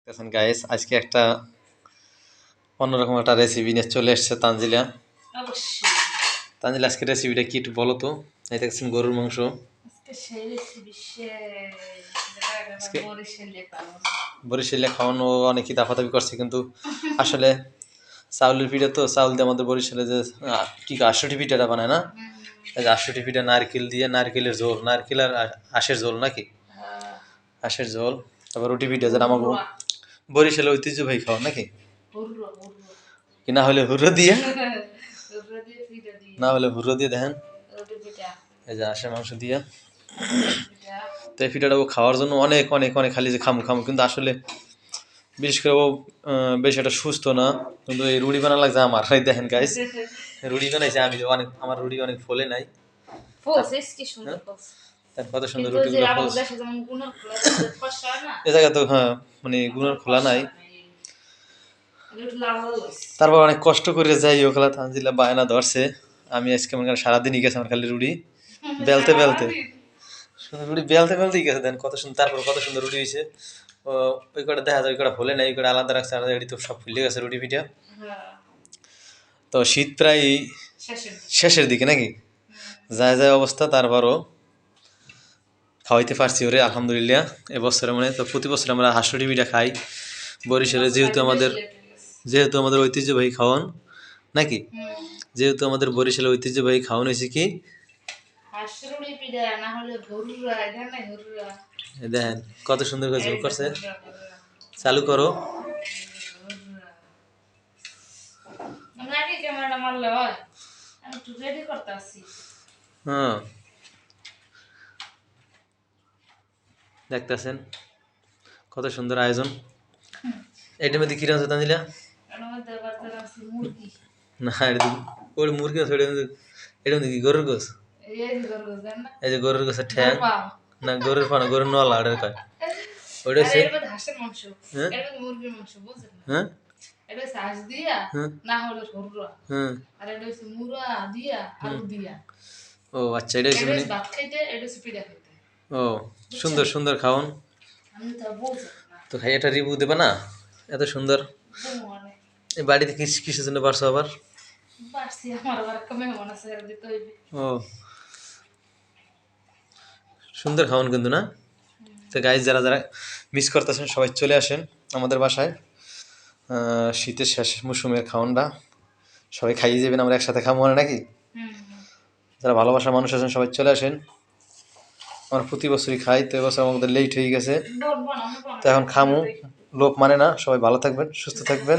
দেখেন গাইস, আজকে একটা অন্যরকম একটা রেসিপি নিয়ে চলে এসেছে তানজিলা। অবশ্যই তানজিলা, আজকে রেসিপিটা কি একটু বলো তো। এই দেখছেন গরুর মাংস। আজকে সেই রেসিপি যেটা একেবারে আজকে বরিশালে পাবো। বরিশালে খাওয়ানো অনেকই দাফাদাফি করছে, কিন্তু আসলে চাউলের পিঠা তো, চাউল দিয়ে আমাদের বরিশালে যে কি আশুটি পিঠাটা বানায় না, এই যে আশুটি পিঠা নারকেল দিয়ে, নারকেলের ঝোল, নারকেল আর আঁশের ঝোল নাকি, আঁশের ঝোল। তারপর রুটি পিঠা যেটা আমাকে বরিশালে ঐতিহ্যবাহী খাওয়া নাকি, কি না হলে হুরো দিয়ে, না হলে হুরো দিয়ে দেখেন এই যে আঁশের মাংস দিয়ে। তো এই পিঠাটা ও খাওয়ার জন্য অনেক অনেক অনেক খালি যে খামু খামু, কিন্তু আসলে বিশেষ করে ও বেশ একটা সুস্থ না। কিন্তু এই রুটি বানা লাগছে আমার, এই দেখেন গাইস, রুটি বানাইছে আমি, অনেক আমার রুটি অনেক ফোলে নাই। তার কত সুন্দর রুটিগুলো ফলছে এ জায়গা তো, হ্যাঁ মানে গুনার খোলা নাই। তারপর অনেক কষ্ট করে যাই ওখানে তানজিলা বায়না ধরছে। আমি আজকে মনে করেন সারাদিনই গেছে আমার খালি রুটি বেলতে বেলতে, রুটি বেলতে বেলতেই গেছে। দেন কত সুন্দর, তারপর কত সুন্দর রুটি হয়েছে। ওই কটা দেখা যায়, ওই কটা ফলে নাই, ওই কটা আলাদা রাখছে, আলাদা এটি তো সব ফুলে গেছে রুটি পিঠা। তো শীত প্রায় শেষের দিকে নাকি, যায় যায় অবস্থা। তারপরও খাওয়াইতে পারছি ওরে আলহামদুলিল্লাহ এবছরে। মানে তো প্রতি বছর আমরা হাঁসুটি পিঠা খাই বরিশালে, যেহেতু আমাদের ঐতিহ্যবাহী খাওয়ান নাকি, যেহেতু আমাদের বরিশালের ঐতিহ্যবাহী খাওয়ান হয়েছে কি দেখেন কত সুন্দর করে ঝোল করছে। চালু করো। হ্যাঁ দেখতেছেন কত সুন্দর আয়োজন। এটার মধ্যে কিরম আছে তানজিলা? না ওর মুরগি আছে, এটার মধ্যে কি গরুর গোস? এই যে গরুর গোসের ঠ্যাং, না গরুর পা না, গরুর নলা ওটার কয়, ওইটা হচ্ছে হ্যাঁ হ্যাঁ ও আচ্ছা, এটা হচ্ছে মানে ও সুন্দর সুন্দর খাওন। তো খাই এটা রিভিউ দেবে না, এত সুন্দর। এই বাড়িতে কিসের জন্য পারছো আবার? ও সুন্দর খাওন কিন্তু না। তো গাইজ, যারা যারা মিস করতেছেন সবাই চলে আসেন আমাদের বাসায়। শীতের শেষ মৌসুমের খাওয়ানটা সবাই খাইয়ে যাবেন, আমরা একসাথে খাবো মানে নাকি। যারা ভালোবাসার মানুষ আছেন সবাই চলে আসেন। আমরা প্রতি বছরই খাই, তো এবছর আমাদের লেট হয়ে গেছে, তো এখন খামু। লোভ মানে না। সবাই ভালো থাকবেন, সুস্থ থাকবেন।